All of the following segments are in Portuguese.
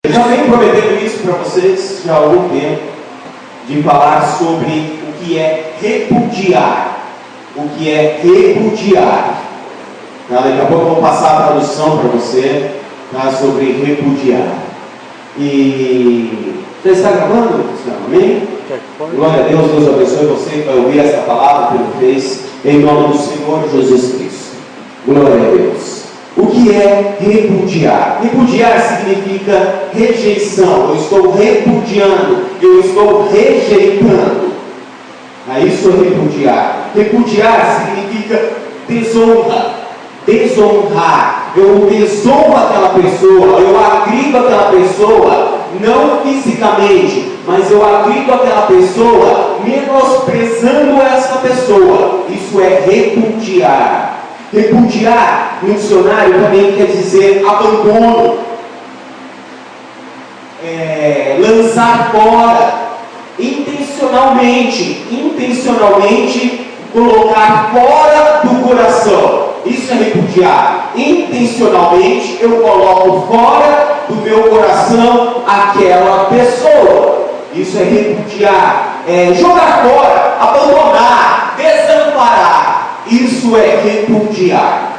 Eu já venho prometendo isso para vocês já há algum tempo, de falar sobre o que é repudiar. O que é repudiar. Daqui a pouco eu vou passar a tradução para você, sobre repudiar. E já está gravando, Cristiano? Amém? Glória a Deus, Deus abençoe você que vai ouvir essa palavra pelo Face, em nome do Senhor Jesus Cristo. Glória a Deus. O que é repudiar? Repudiar significa rejeição. Eu estou repudiando, eu estou rejeitando. Isso é repudiar. Repudiar significa desonra, desonrar. Eu desonro aquela pessoa, eu agrido aquela pessoa, não fisicamente, mas eu agrido aquela pessoa menosprezando essa pessoa. Isso é repudiar. Repudiar, no dicionário, também quer dizer abandono, lançar fora, intencionalmente colocar fora do coração. Isso é repudiar. Intencionalmente eu coloco fora do meu coração aquela pessoa. Isso é repudiar. Jogar fora, abandonar, desamparar. Isso é repudiar.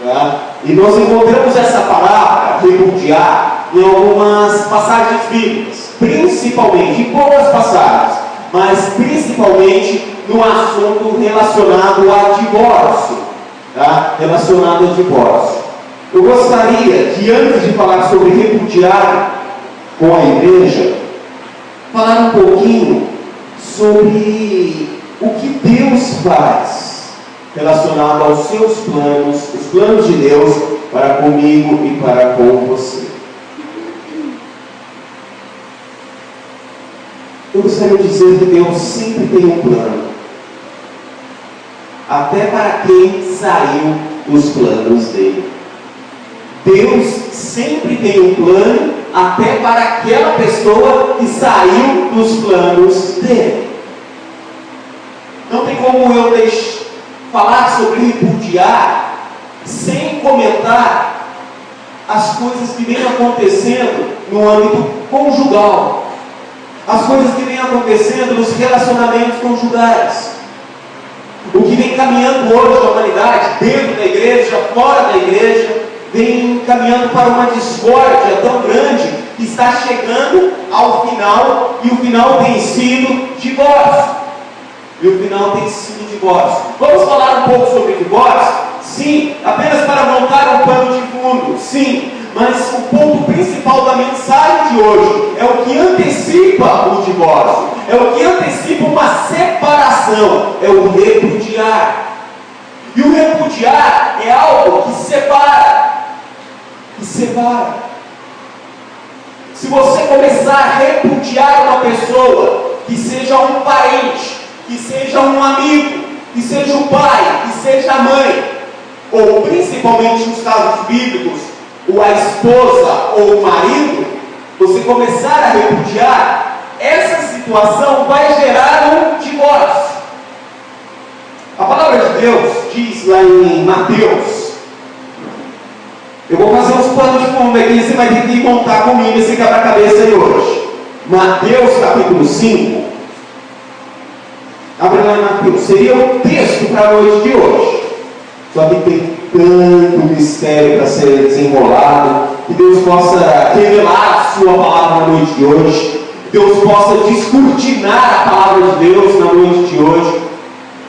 Tá? E nós encontramos essa palavra, repudiar, em algumas passagens bíblicas, principalmente, em poucas passagens, mas principalmente no assunto relacionado a divórcio. Tá? Relacionado a divórcio. Eu gostaria de, antes de falar sobre repudiar com a igreja, falar um pouquinho sobre o que Deus faz relacionado aos seus planos, os planos de Deus para comigo e para com você. Eu gostaria de dizer que Deus sempre tem um plano, até para quem saiu dos planos dele. Deus sempre tem um plano, até para aquela pessoa que saiu dos planos dele. Não tem como eu falar sobre repudiar sem comentar as coisas que vêm acontecendo no âmbito conjugal, as coisas que vêm acontecendo nos relacionamentos conjugais, o que vem caminhando hoje a humanidade, dentro da igreja, fora da igreja, vem caminhando para uma discórdia tão grande que está chegando ao final, e o final tem sido divórcio. E o final tem sido divórcio. Vamos falar um pouco sobre divórcio? Sim, apenas para montar um pano de fundo. Sim, mas o ponto principal da mensagem de hoje é o que antecipa o divórcio, é o que antecipa uma separação, é o repudiar. E o repudiar é algo que separa. Que separa. Se você começar a repudiar uma pessoa, que seja um parente, que seja um amigo, que seja o pai, que seja a mãe, ou principalmente nos casos bíblicos, ou a esposa ou o marido, você começar a repudiar, essa situação vai gerar um divórcio. A palavra de Deus diz lá em Mateus, eu vou fazer uns planos de fundo aqui, você vai ter que montar comigo esse quebra-cabeça aí hoje. Mateus capítulo 5, abre lá em Mateus, seria o texto para a noite de hoje. Só que tem tanto mistério para ser desenrolado, que Deus possa revelar a sua palavra na noite de hoje, Deus possa descortinar a palavra de Deus na noite de hoje,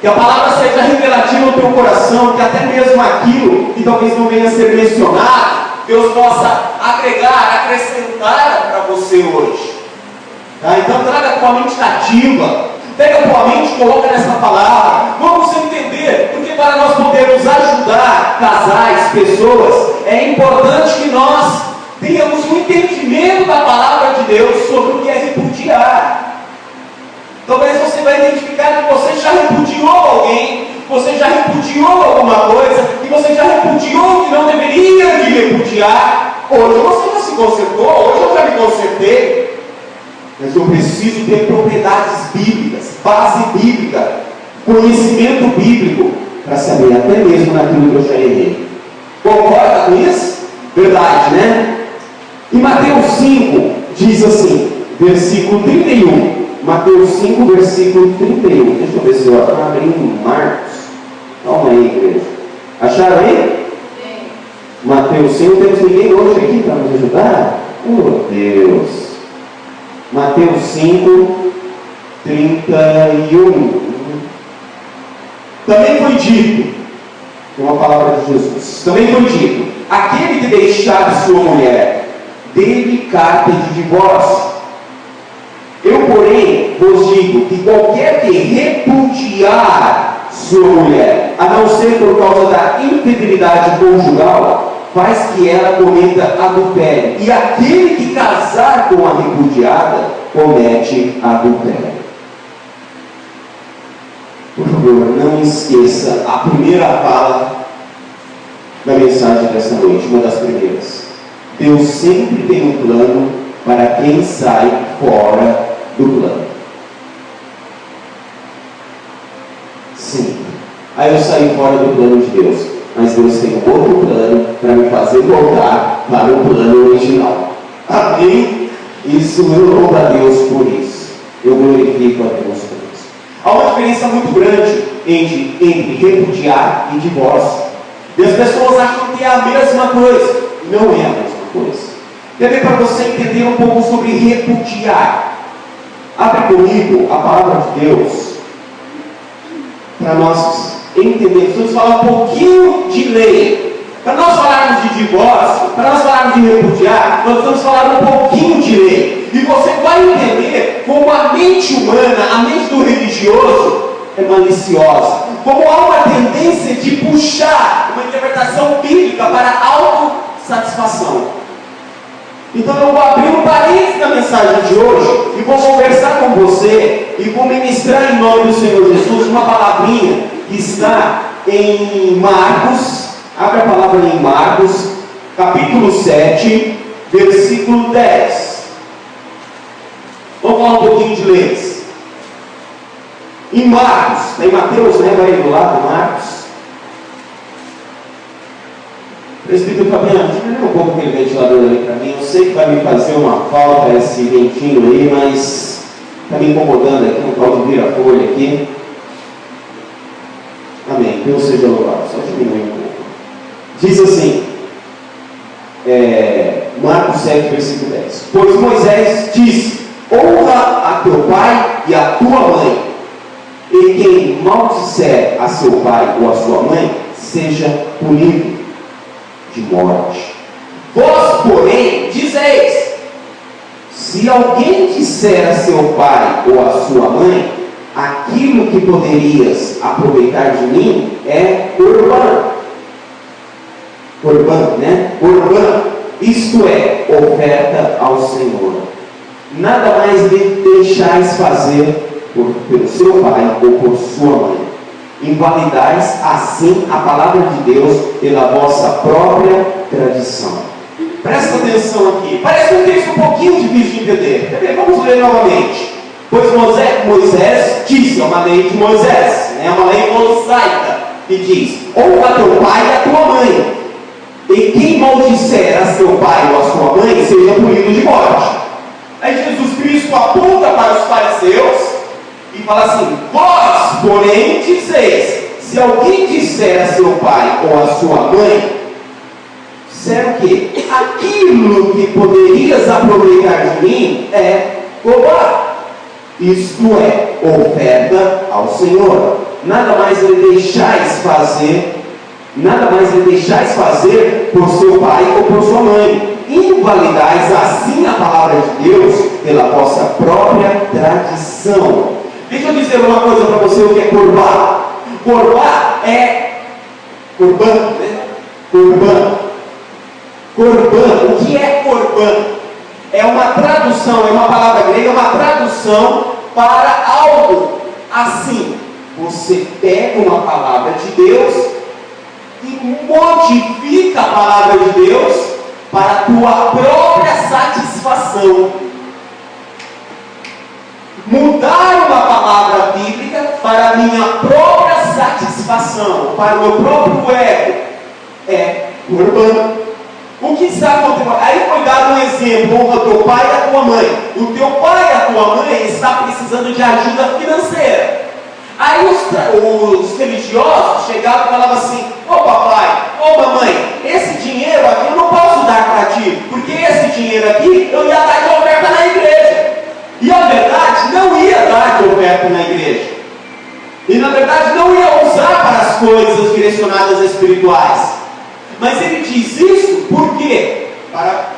que a palavra seja revelativa no teu coração, que até mesmo aquilo que talvez não venha a ser mencionado, Deus possa agregar, acrescentar para você hoje. Tá? Então traga a tua mente cativa, pega a tua mente e coloca nessa palavra. Vamos entender, porque para nós podermos ajudar casais, pessoas, é importante que nós tenhamos um entendimento da palavra de Deus sobre o que é repudiar. Talvez você vai identificar que você já repudiou alguém, você já repudiou alguma coisa, que você já repudiou o que não deveria de repudiar. Hoje você já se consertou, hoje eu já me consertei. Mas eu preciso ter propriedades bíblicas, base bíblica, conhecimento bíblico, para saber até mesmo naquilo que eu já errei. Concorda com isso? Verdade, né? E Mateus 5 diz assim, versículo 31. Mateus 5, versículo 31. Deixa eu ver se eu abri em Marcos. Calma aí, igreja. Acharam aí? Sim. Mateus 5, temos ninguém hoje aqui para nos ajudar? Oh, Deus. Mateus 5, 31. Também foi dito, uma palavra de Jesus, também foi dito, aquele que deixar sua mulher, dê-lhe carta de divórcio. Eu, porém, vos digo que qualquer que repudiar sua mulher, a não ser por causa da infidelidade conjugal, faz que ela cometa adultério. E aquele que casar com a repudiada, comete adultério. Por favor, não esqueça a primeira fala da mensagem dessa noite, uma das primeiras. Deus sempre tem um plano para quem sai fora do plano. Sim. Aí eu saí fora do plano de Deus, mas Deus tem um outro plano para me fazer voltar para o plano original. Amém? Isso eu louvo a Deus por isso. Eu glorifico a Deus por isso. Há uma diferença muito grande entre repudiar e divórcio. E as pessoas acham que é a mesma coisa. Não é a mesma coisa. Quer ver para você entender um pouco sobre repudiar? Abre comigo a palavra de Deus para nós entendermos. Vamos falar um pouquinho de lei. Para nós falarmos de divórcio, para nós falarmos de repudiar, nós vamos falar um pouquinho de lei. E você vai entender como a mente humana, a mente do religioso, é maliciosa. Como há uma tendência de puxar uma interpretação bíblica para a autossatisfação. Então eu vou abrir um parênteses na mensagem de hoje e vou conversar com você e vou ministrar em nome do Senhor Jesus uma palavrinha que está em Marcos. Abre a palavra em Marcos, capítulo 7, versículo 10. Vamos falar um pouquinho de leis. Em Marcos, tem Mateus, né? Vai do lado, Marcos. Presbítero Fabiano, tira um pouco aquele ventilador ali para mim. Eu sei que vai me fazer uma falta esse ventinho aí, mas está me incomodando aqui, um tal de vira-folha aqui. Amém. Deus seja louvado. Só diminui um pouco. Diz assim, Marcos 7, versículo 10. Pois Moisés disse: honra a teu pai e a tua mãe, e quem maldisser a seu pai ou a sua mãe, seja punido de morte. Vós, porém, dizeis: se alguém disser a seu pai ou a sua mãe, aquilo que poderias aproveitar de mim é Corban, né? Corban, isto é, oferta ao Senhor. Nada mais deixais fazer pelo seu pai ou por sua mãe. Invalidais assim a palavra de Deus pela vossa própria tradição. Presta atenção aqui. Parece um texto um pouquinho difícil de entender. Vamos ler novamente. Pois Moisés disse, é uma lei de Moisés, é uma lei mosaica, que diz: honra teu pai e a tua mãe, e quem maldisser a seu pai ou a sua mãe, seja punido de morte. Aí Jesus Cristo aponta para os fariseus e fala assim: vós, porém, dizeis, se alguém disser a seu pai ou a sua mãe, disser o quê? Aquilo que poderias aproveitar de mim é Corban, isto é, oferta ao Senhor. Nada mais lhe deixais fazer por seu pai ou por sua mãe. Invalidais assim a palavra de Deus pela vossa própria tradição. Deixa eu dizer uma coisa para você, o que é Corban. Corban é Corban, né? Corban, o que é Corban? É uma tradução, é uma palavra grega, é uma tradução para algo assim. Você pega uma palavra de Deus e modifica a palavra de Deus para a tua própria satisfação. Mudar uma palavra bíblica para a minha própria satisfação, para o meu próprio ego, é Corban. O que está acontecendo? Aí foi dado um exemplo: honra teu pai e a tua mãe. O teu pai e a tua mãe está precisando de ajuda financeira. Aí os religiosos chegavam e falavam assim: ô papai, ô mamãe, esse dinheiro aqui eu não posso dar para ti, porque esse dinheiro aqui eu ia dar de oferta na igreja. E a verdade, não ia dar de oferta na igreja. E na verdade não ia usar para as coisas direcionadas espirituais. Mas ele diz isso por quê? Para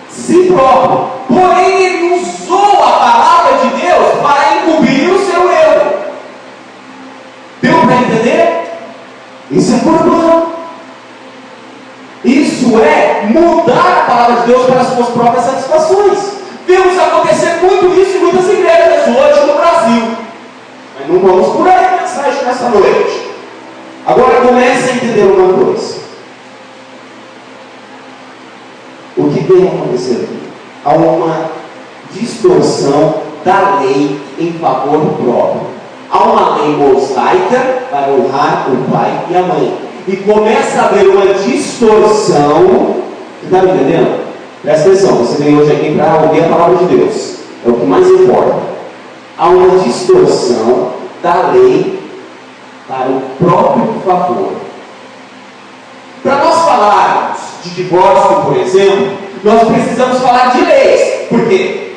si próprio. Porém ele usou a palavra de Deus para encobrir o seu erro. Deu para entender? Isso é corbã. Isso é mudar a palavra de Deus para as suas próprias satisfações. Vemos acontecer muito isso em muitas igrejas hoje no Brasil. Mas não vamos por aí a mensagem nessa noite. Agora comece a entender uma coisa. O que tem acontecido aqui? Há uma distorção da lei em favor próprio. Há uma lei mosaica para honrar o pai e a mãe. E começa a haver uma distorção. Você está me entendendo? Presta atenção, você veio hoje aqui para ouvir a palavra de Deus. É o que mais importa. Há uma distorção da lei para o próprio favor. Para nós falarmos de divórcio, por exemplo, nós precisamos falar de leis. Por quê?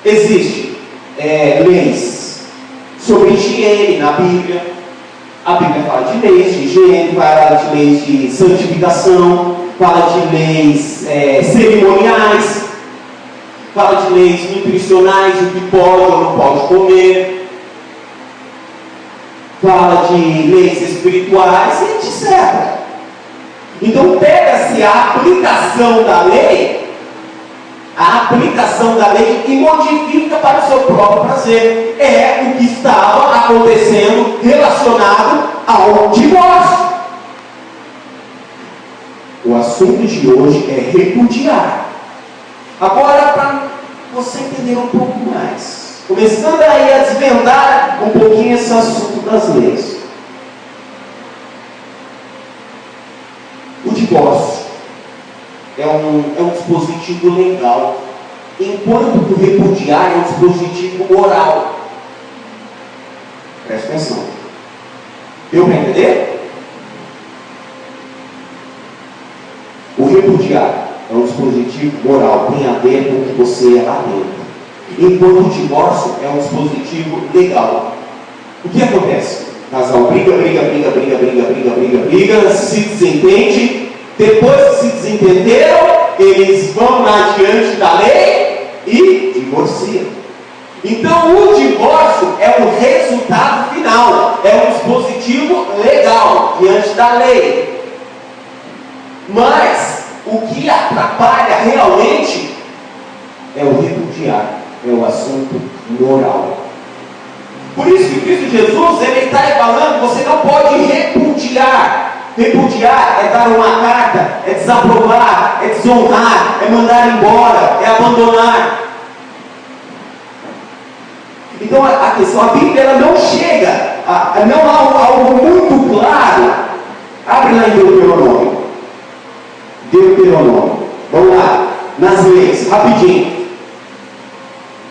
Existem leis sobre higiene na Bíblia. A Bíblia fala de leis de higiene, fala de leis de santificação, fala de leis cerimoniais, fala de leis nutricionais, o que pode ou não pode comer, fala de leis espirituais, etc. Então pega-se a aplicação da lei e modifica para o seu próprio prazer. É o que estava acontecendo relacionado ao divórcio. O assunto de hoje é repudiar. Agora, para você entender um pouco mais, começando aí a desvendar um pouquinho esse assunto das leis. O divórcio é um dispositivo legal, enquanto o repudiar é um dispositivo moral. Presta atenção. Deu para entender? O repudiar é um dispositivo moral, tem a ver com o que você é lá dentro. Enquanto o divórcio é um dispositivo legal. O que acontece? O casal briga, se desentende. Depois que se desentenderam, eles vão adiante da lei e divorciam. Então o divórcio é o resultado final, é um dispositivo legal diante da lei. Mas o que atrapalha realmente é o repudiar, é o assunto moral. Por isso que Cristo Jesus, ele está falando, você não pode repudiar. Repudiar é dar uma carta, é desaprovar, é desonrar, é mandar embora, é abandonar. Então a questão, a Bíblia ela não chega, não há algo muito claro. Abre lá em Deuteronômio. Deuteronômio. Vamos lá, nas leis, rapidinho.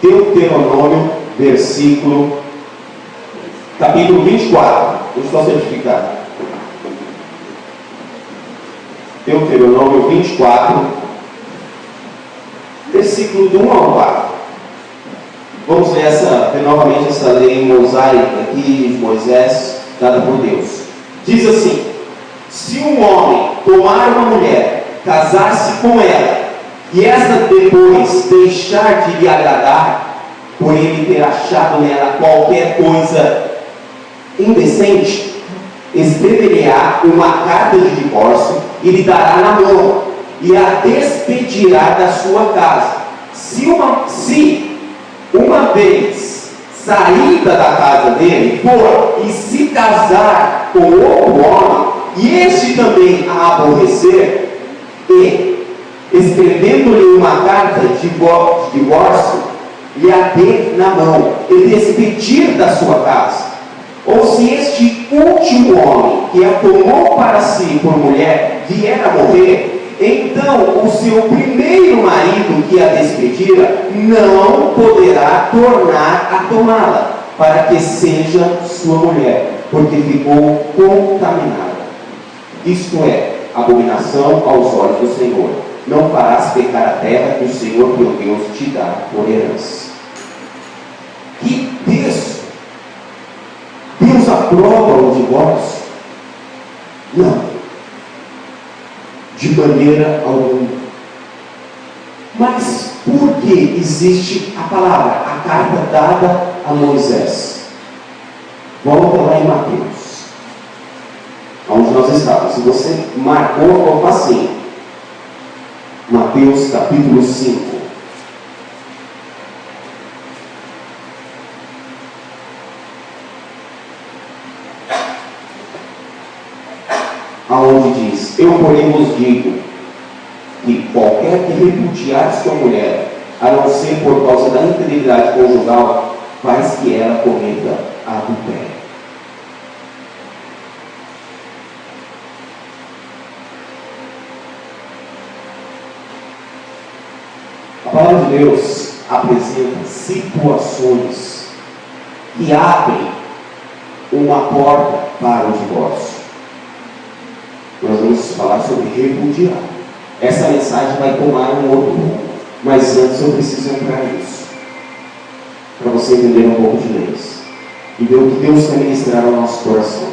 Deuteronômio, capítulo 24. Deixa eu só certificar. Deuteronômio 24, versículo do 1 ao 4. Vamos ver novamente essa lei mosaica aqui de Moisés, dada por Deus. Diz assim: se um homem tomar uma mulher, casar-se com ela, e esta depois deixar de lhe agradar, por ele ter achado nela qualquer coisa indecente, escreverá uma carta de divórcio e lhe dará na mão, e a despedirá da sua casa. Se uma vez saída da casa dele for e se casar com outro homem, e este também a aborrecer, e escrevendo-lhe uma carta de divórcio, lhe a dê na mão, e despedir da sua casa. Ou se este último homem que a tomou para si por mulher vier a morrer, então o seu primeiro marido que a despedira não poderá tornar a tomá-la, para que seja sua mulher, porque ficou contaminada. Isto é abominação aos olhos do Senhor. Não farás pecar a terra que o Senhor teu Deus te dá por herança. Que texto! Deus aprova o divórcio? Não, de maneira alguma. Mas por que existe a palavra, a carta dada a Moisés? Volta lá em Mateus, onde nós estávamos. Se você marcou, coloca assim, Mateus capítulo 5. Aonde diz: eu porém vos digo que qualquer que repudiar sua mulher, a não ser por causa da infidelidade conjugal, faz que ela cometa adultério. A palavra de Deus apresenta situações que abrem uma porta para o divórcio. Nós vamos falar sobre repudiar. Essa mensagem vai tomar um outro rumo, mas antes eu preciso entrar nisso, para você entender um pouco de leis e ver o que Deus quer ministrar ao nosso coração.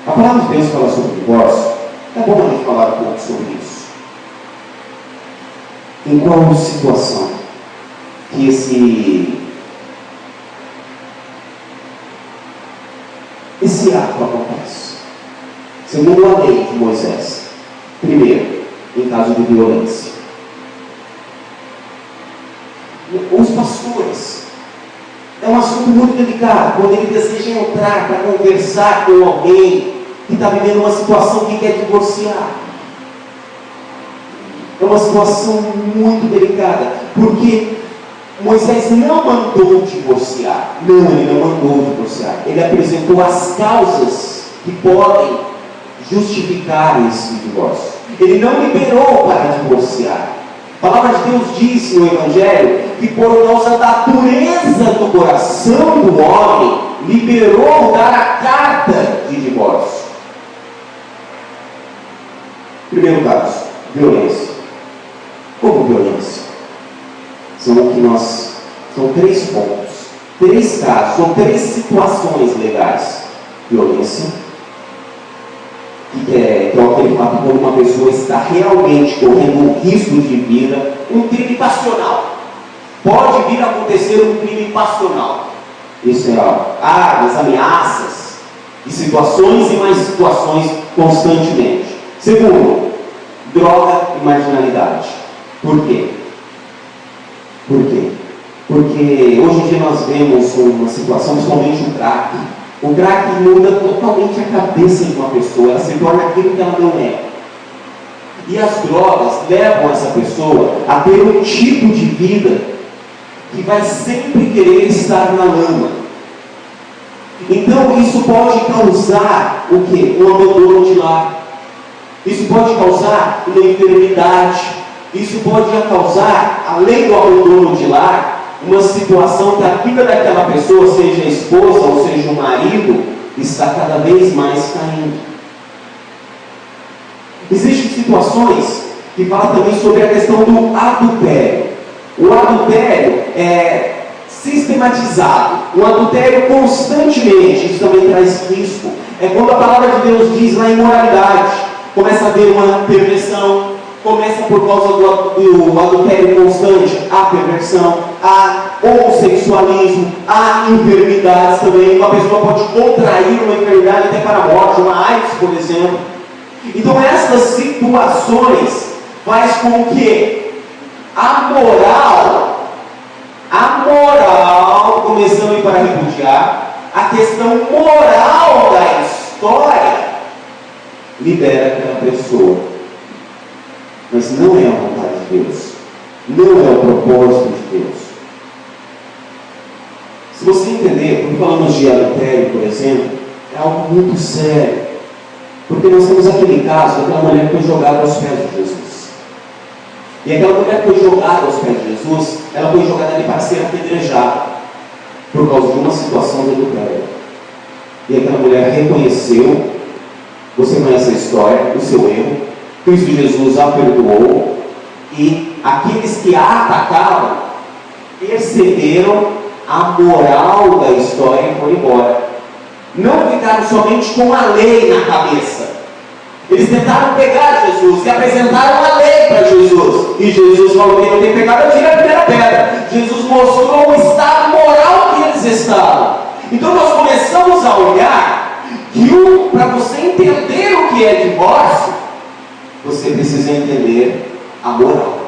A palavra de Deus fala sobre divórcio. É bom a gente falar um pouco sobre isso. Em qual situação que esse ato acontece? Segundo a lei de Moisés, primeiro, em caso de violência. Os pastores, é um assunto muito delicado, quando ele deseja entrar para conversar com alguém que está vivendo uma situação que quer divorciar. É uma situação muito delicada, porque Moisés não mandou divorciar. Não, ele não mandou divorciar. Ele apresentou as causas que podem justificar esse divórcio. Ele não liberou para divorciar. A palavra de Deus diz no Evangelho que por causa da dureza do coração do homem, liberou dar a carta de divórcio. Primeiro caso, violência. Como violência? São 3 pontos, 3 casos, são 3 situações legais. Violência, que é aquele fato quando uma pessoa está realmente correndo um risco de vida, um crime passional. Pode vir a acontecer um crime passional. Isso é armas, ameaças, e situações e mais situações constantemente. Segundo, droga e marginalidade. Por quê? Porque hoje em dia nós vemos uma situação, principalmente o crack. O crack muda totalmente a cabeça de uma pessoa, ela se torna aquilo que ela não é. E as drogas levam essa pessoa a ter um tipo de vida que vai sempre querer estar na lama. Então isso pode causar o quê? Um abandono de lar. Isso pode causar uma enfermidade. Isso pode causar, além do abandono de lar, uma situação que a vida daquela pessoa, seja a esposa ou seja o marido, está cada vez mais caindo. Existem situações que falam também sobre a questão do adultério. O adultério é sistematizado, um adultério constantemente, isso também traz risco. É quando a palavra de Deus diz na imoralidade, começa a haver uma perversão, começa por causa do adultério constante, a perversão, a homossexualismo, a enfermidades também. Uma pessoa pode contrair uma enfermidade até para a morte, uma AIDS, por exemplo. Então essas situações faz com que a moral, começando a ir para repudiar, a questão moral da história libera aquela pessoa. Mas não é a vontade de Deus, não é o propósito de Deus. Se você entender, quando falamos de adultério, por exemplo, é algo muito sério. Porque nós temos aquele caso daquela mulher que foi jogada aos pés de Jesus. E aquela mulher foi jogada aos pés de Jesus, ela foi jogada ali para ser apedrejada, por causa de uma situação de adultério. E aquela mulher reconheceu, você conhece a história, o seu erro, Cristo Jesus a perdoou, e aqueles que a atacavam perceberam a moral da história e foram embora. Não ficaram somente com a lei na cabeça. Eles tentaram pegar Jesus e apresentaram a lei para Jesus. E Jesus falou que não tem pecado, tira a primeira pedra. Jesus mostrou o estado moral que eles estavam. Então nós começamos a olhar que para você entender o que é divórcio, você precisa entender a moral.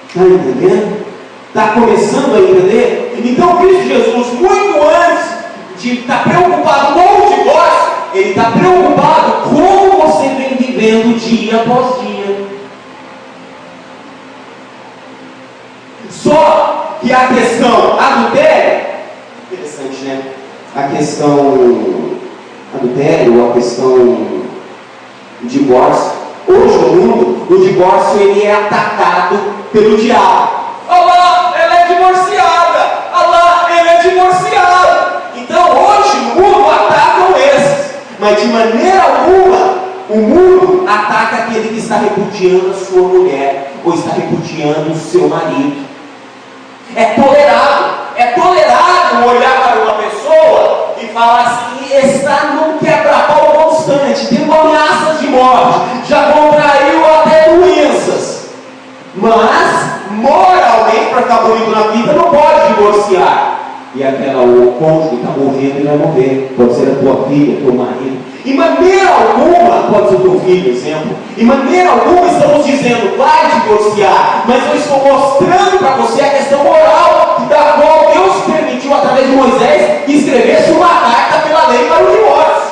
Está entendendo? Está começando a entender? Então Cristo Jesus, muito antes de estar preocupado com o divórcio, Ele está preocupado com como você vem vivendo dia após dia. Só que a questão adultério, interessante, né? A questão adultério, a questão divórcio. Hoje no mundo, o divórcio ele é atacado pelo diabo. Olha lá, ela é divorciada. Olha lá, ele é divorciado. Então hoje no mundo atacam esses. Mas de maneira alguma, o mundo ataca aquele que está repudiando a sua mulher, ou está repudiando o seu marido. É tolerado olhar para uma pessoa e falar assim, está num quebra-pau constante, tendo ameaças de morte, já contraiu até doenças. Mas, moralmente, para ficar bonito na vida, não pode divorciar. E aquela, o cônjuge está morrendo e vai morrer. Pode ser a tua filha, teu marido. Em maneira alguma, pode ser o teu filho, exemplo. Em maneira alguma estamos dizendo, vai divorciar. Mas eu estou mostrando para você a questão moral, da qual Deus permitiu, através de Moisés, que escrevesse uma carta pela lei para o divórcio.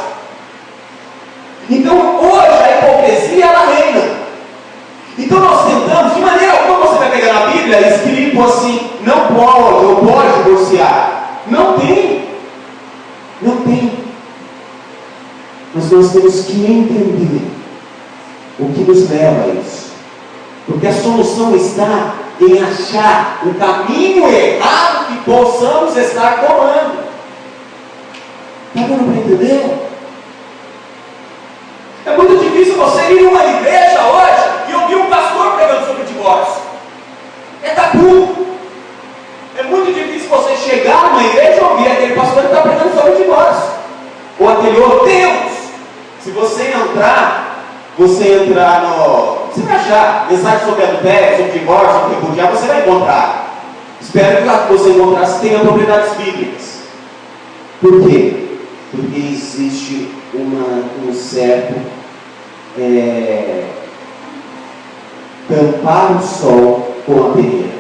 Então, hoje, a hipocrisia, ela reina. Então, nós tentamos, de maneira alguma, você vai pegar na Bíblia, escrito assim, não pode, ou pode divorciar. Não tem. Não tem. Mas nós temos que entender o que nos leva a isso. Porque a solução está em achar o caminho errado que possamos estar tomando. Está dando para entender? É muito difícil você ir numa igreja hoje e ouvir um pastor pregando sobre divórcio. É tabu. É muito difícil você chegar numa igreja e ouvir aquele pastor que está pregando sobre divórcio. Ou aquele outro. Temos. Se você entrar no... Você vai achar mensagem sobre adultério, sobre divórcio, sobre repudiar, você vai encontrar. Espero que lá que você encontrar, você tenha propriedades bíblicas. Por quê? Porque existe um certo tampar o sol com a peneira.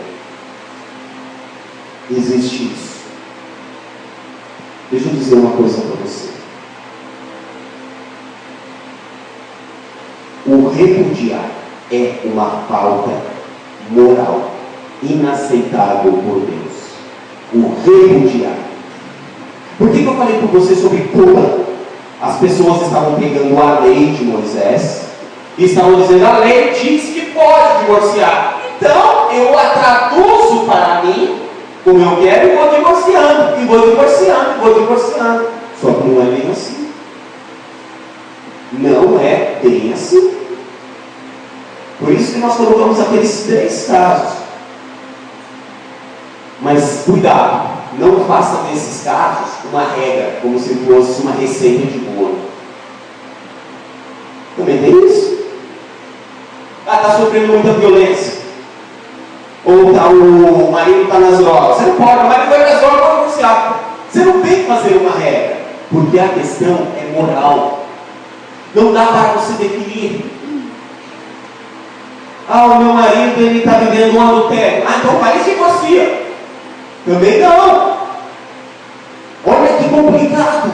Existe isso. Deixa eu dizer uma coisa para você. O repudiar é uma falta moral inaceitável por Deus. O repudiar. Por que eu falei para você sobre culpa? As pessoas estavam pegando a lei de Moisés e estavam dizendo, a lei diz que pode divorciar. Então eu a traduzo para mim como eu quero e vou divorciando, e vou divorciando, e vou divorciando. Só que não é bem assim. Não é bem assim. Por isso que nós colocamos aqueles 3 casos. Mas cuidado, não faça desses casos uma regra, como se fosse uma receita de bolo. Também tem isso. Está sofrendo muita violência. Ou o marido está nas drogas. Você não pode, o marido vai nas drogas, vai divorciar. Você não tem que fazer uma regra, porque a questão é moral. Não dá para você definir. O meu marido ele está vivendo um adultério. Então vai e se divorcia. Também não. Olha que complicado.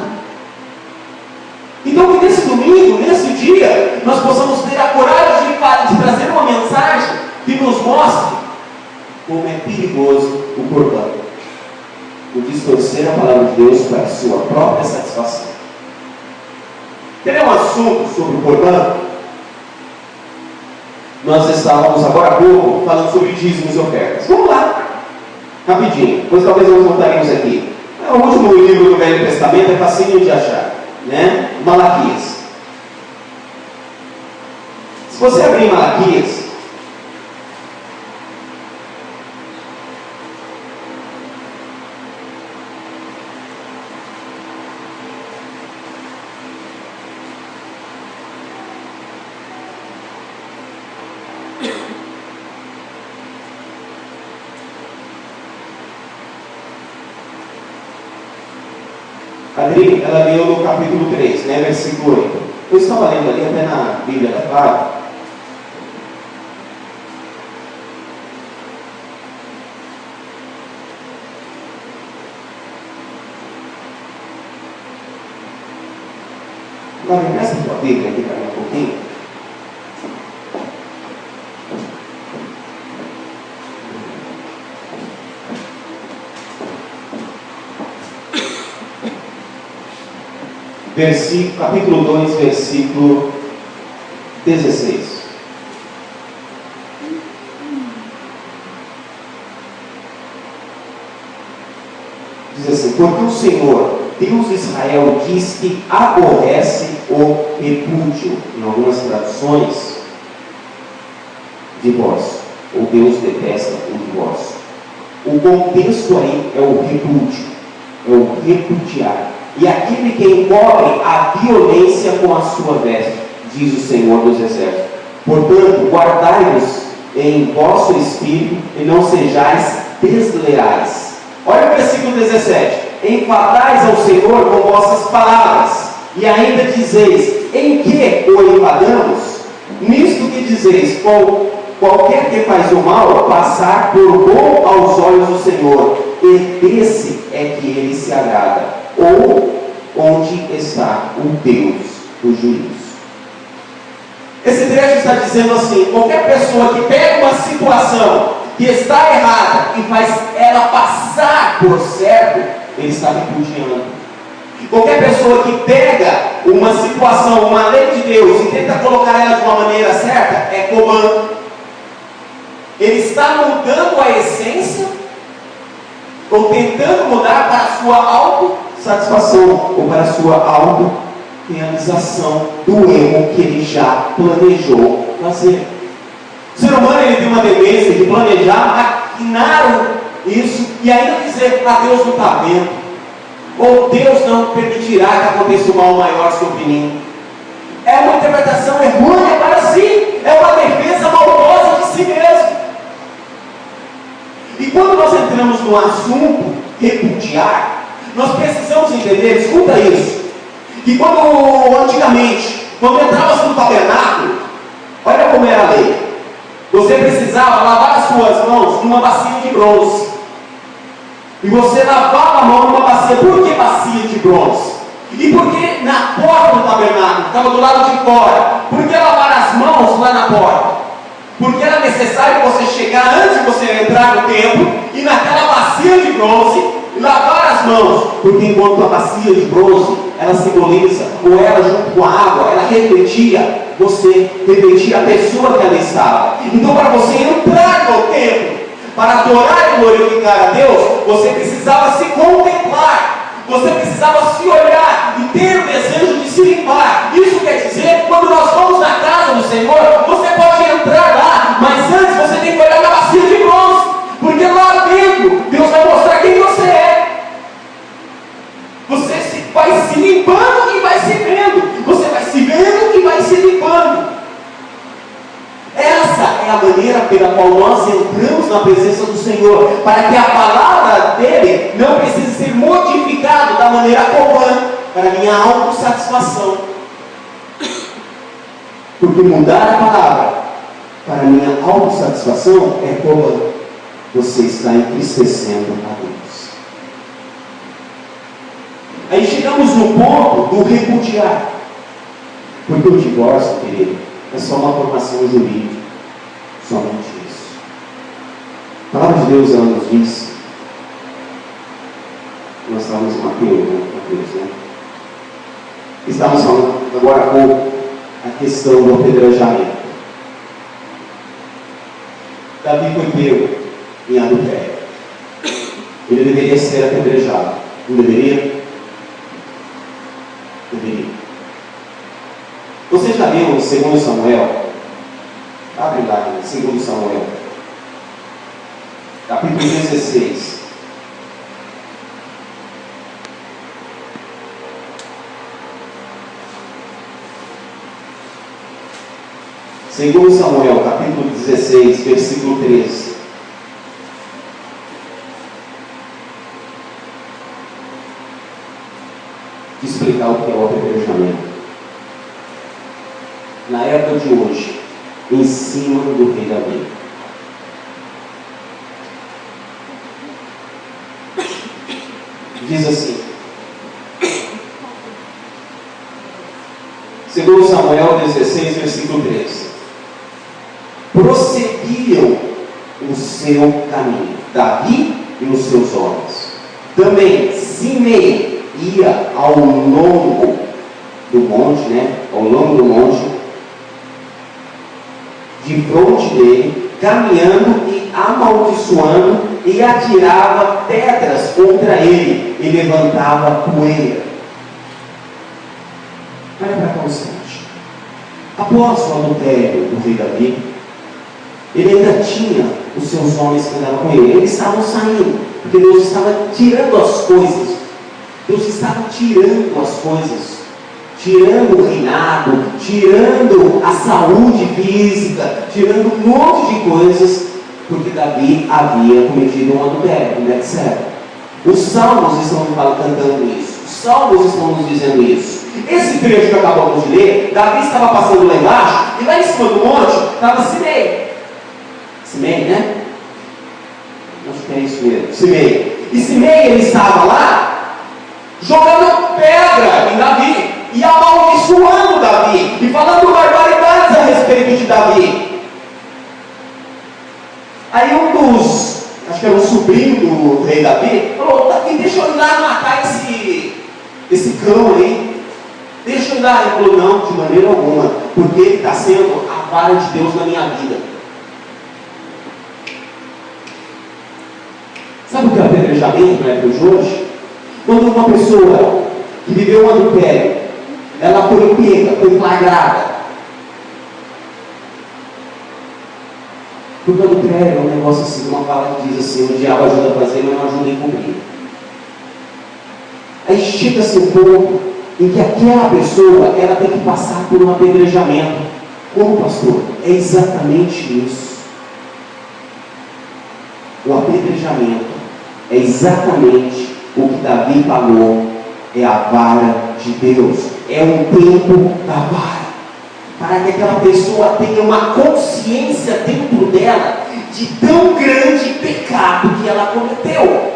Então que nesse domingo, nesse dia, nós possamos ter a coragem de trazer uma mensagem que nos mostre como é perigoso o corbã. O distorcer a palavra de Deus para a sua própria satisfação. Quer um assunto sobre o corbã? Nós estávamos agora há pouco falando sobre dízimos e ofertas. Vamos lá, rapidinho, pois talvez nós voltaremos aqui. O último livro do Velho Testamento é facinho de achar, né? Malaquias. Se você abrir Malaquias, Adri, ela leu no capítulo 3, né, versículo 8. Eu estava lendo ali até na Bíblia da Clara. Agora, empresta a tua Bíblia aqui para mim um pouquinho. Capítulo 2, versículo 16. Diz assim: porque o Senhor, Deus de Israel, diz que aborrece o repúdio. Em algumas traduções, divórcio. Ou Deus detesta o divórcio. O contexto aí é o repúdio, é o repudiar. E aquele que encobre a violência com a sua veste, diz o Senhor dos Exércitos. Portanto, guardai-vos em vosso espírito e não sejais desleais. Olha o versículo 17. Enfadais ao Senhor com vossas palavras, e ainda dizeis: em que o enfadamos? Nisto que dizeis: qualquer que faz o mal, passar por bom aos olhos do Senhor, e desse é que ele se agrada. Ou onde está o Deus do juízo? Esse trecho está dizendo assim: qualquer pessoa que pega uma situação que está errada e faz ela passar por certo, ele está repudiando. Qualquer pessoa que pega uma situação, uma lei de Deus e tenta colocar ela de uma maneira certa, é comando. Ele está mudando a essência, ou tentando mudar para a sua autossatisfação, ou para a sua auto-realização do erro que ele já planejou fazer. O ser humano, ele tem uma tendência de planejar, maquinar isso e ainda dizer: Deus não está vendo, ou Deus não permitirá que aconteça um mal maior sobre mim. É uma interpretação errônea para si, é uma defesa maldosa de si mesmo. E quando nós entramos no assunto repudiar, nós precisamos entender, escuta isso, que antigamente, quando entrava no tabernáculo, olha como era a lei. Você precisava lavar as suas mãos numa bacia de bronze. E você lavava a mão numa bacia. Por que bacia de bronze? E por que na porta do tabernáculo? Estava do lado de fora. Por que lavar as mãos lá na porta? Porque era necessário você chegar antes de você entrar no templo e naquela bacia de bronze lavar as mãos. Porque enquanto a bacia de bronze ela simboliza, ou ela junto com a água, ela refletia a pessoa que ali estava. Então, para você entrar no templo, para adorar e glorificar a Deus, você precisava se contemplar, você precisava se olhar e ter o desejo de se limpar. Isso quer dizer, quando nós vamos na casa do Senhor, você pode entrar lá, mas antes você tem que olhar na bacia de bronze, porque lá dentro Deus vai mostrar quem você é. Você vai se limpando e vai se vendo. Você vai se vendo e vai se limpando. Essa é a maneira pela qual nós entramos na presença do Senhor, para que a palavra dele não precise ser modificada da maneira comum, para minha autossatisfação. Porque mudar a palavra para minha autossatisfação é comum. Você está entristecendo a Deus. Aí chegamos no ponto do repudiar. Porque o divórcio, querido, é só uma formação jurídica. Somente isso. A palavra de Deus, ela nos diz. Nós estávamos em Mateus, né? Estávamos falando agora há pouco a questão do apedrejamento. Davi foi pego em adultério. Ele deveria ser apedrejado. Não deveria? Deveria. Você já leu em 2 Samuel? Abre lá em 2 Samuel, capítulo 16. Segundo Samuel, capítulo 16, versículo 13. De explicar o que é o apedrejamento. Na época de hoje, em cima do rei Davi. Diz assim, segundo Samuel 16, versículo 13. Prosseguiam o seu caminho, Davi e os seus homens. Também Simei ia ao longo do monte, ao longo do monte, de fronte dele, caminhando e amaldiçoando, e atirava pedras contra ele, e levantava poeira. Olha para cá um instante. Após o adultério do rei Davi, ele ainda tinha os seus homens que andavam com ele. Eles estavam saindo, porque Deus estava tirando as coisas. Deus estava tirando as coisas. Tirando o reinado, tirando a saúde física, tirando um monte de coisas, porque Davi havia cometido um adultério, com Betseba. Os salmos estão cantando isso, os salmos estão nos dizendo isso. Esse trecho que acabamos de ler, Davi estava passando lá embaixo, e lá em cima do monte estava Simei. Simei, né? Acho que é isso mesmo, Simei. E Simei, ele estava lá, jogando pedra em Davi. E amaldiçoando Davi, e falando barbaridades a respeito de Davi. Aí um dos, acho que era um sobrinho do rei Davi, falou: Davi, deixa eu ir lá matar esse cão aí. Deixa eu ir lá. Ele falou: não, de maneira alguma, porque ele está sendo a vara de Deus na minha vida. Sabe o que é apedrejamento na época de hoje? Quando uma pessoa que viveu um adultério, ela foi pega, foi flagrada. Porque o adultério é um negócio assim, uma palavra que diz assim: o diabo ajuda a fazer, mas não ajuda a encobrir. Aí chega-se um ponto em que aquela pessoa, ela tem que passar por um apedrejamento. Como, pastor? É exatamente isso. O apedrejamento é exatamente o que Davi falou. É a vara de Deus. É um tempo da vara. Para que aquela pessoa tenha uma consciência dentro dela de tão grande pecado que ela cometeu.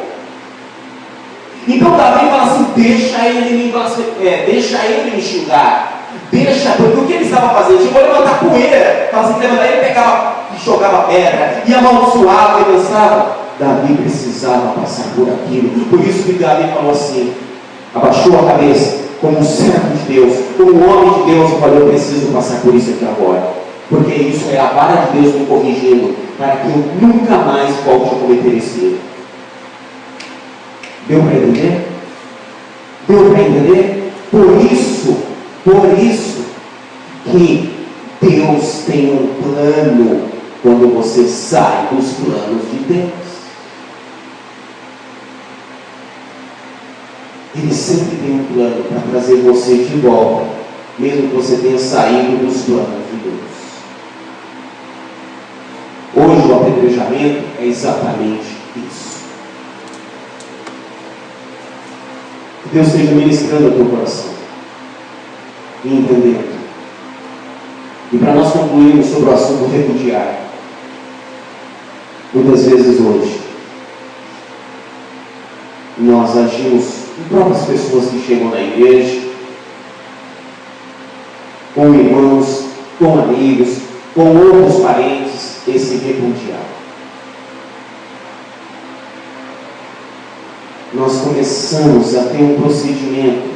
Então Davi fala assim: deixa ele me xingar. Deixa, porque o que ele estava fazendo? Chegou a levantar poeira. Fala assim, levantar, ele pegava e jogava pedra, e amaldiçoava e lançava. Davi precisava passar por aquilo. Por isso que Davi falou assim, abaixou a cabeça, como um servo de Deus, como um homem de Deus, e falou: eu preciso passar por isso aqui agora, porque isso é a vara de Deus me corrigindo, para que eu nunca mais volte a cometer esse erro. Deu para entender? Deu para entender? Por isso que Deus tem um plano quando você sai dos planos de Deus. Ele sempre tem um plano para trazer você de volta, mesmo que você tenha saído dos planos de Deus. Hoje o apedrejamento é exatamente isso. Que Deus esteja ministrando ao teu coração e entendendo. E para nós concluirmos sobre o assunto repudiar, muitas vezes hoje nós agimos com próprias pessoas que chegam na igreja, com irmãos, com amigos, com outros parentes, esse repudiar. Nós começamos a ter um procedimento,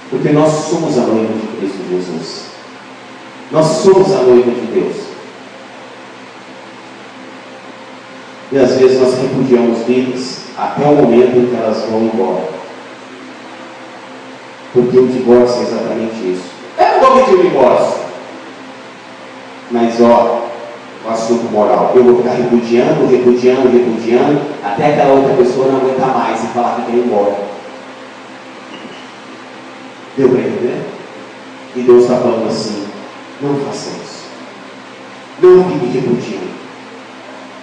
porque nós somos a noiva de Cristo Jesus. Nós somos a noiva de Deus. E às vezes nós repudiamos vidas até o momento em que elas vão embora. Porque o divórcio é exatamente isso. Eu não vou pedir o divórcio. Mas o assunto moral, eu vou ficar repudiando, até aquela outra pessoa não aguentar mais e falar que quer ir embora. Deu para entender? E Deus está falando assim: não faça isso. Não fique repudiando.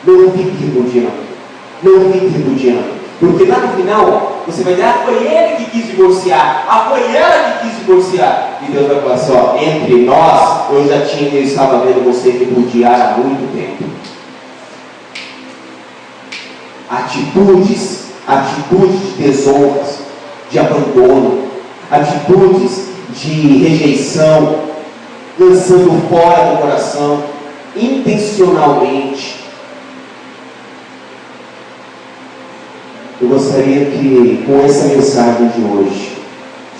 Não fique repudiando. Porque lá no final, você vai dizer: foi ele que quis divorciar, foi ela que quis divorciar. E Deus vai falar assim: entre nós, eu estava vendo você repudiar há muito tempo. Atitudes de desonras, de abandono, atitudes de rejeição, lançando fora do coração, intencionalmente. Eu gostaria que, com essa mensagem de hoje,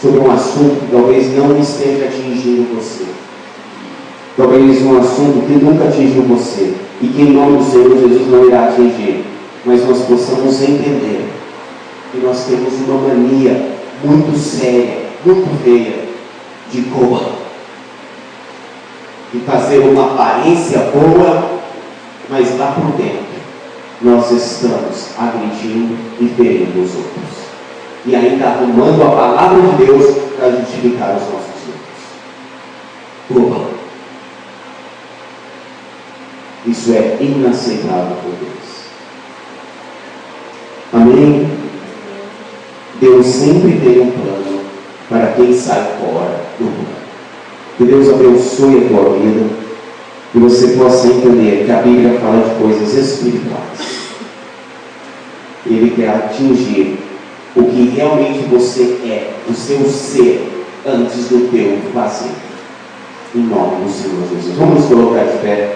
sobre um assunto que talvez não esteja atingindo você, talvez um assunto que nunca atingiu você, e que em nome do Senhor Jesus não irá atingir, mas nós possamos entender que nós temos uma mania muito séria, muito feia, de coa, de fazer uma aparência boa, mas lá por dentro nós estamos agredindo e ferindo os outros, e ainda arrumando a palavra de Deus para justificar os nossos erros. Coa. Isso é inaceitável por Deus. Amém? Deus sempre tem um plano para quem sai fora do plano. Que Deus abençoe a tua vida e você possa entender que a Bíblia fala de coisas espirituais. Ele quer atingir o que realmente você é, o seu ser, antes do teu fazer. Em nome do Senhor Jesus. Vamos nos colocar de pé.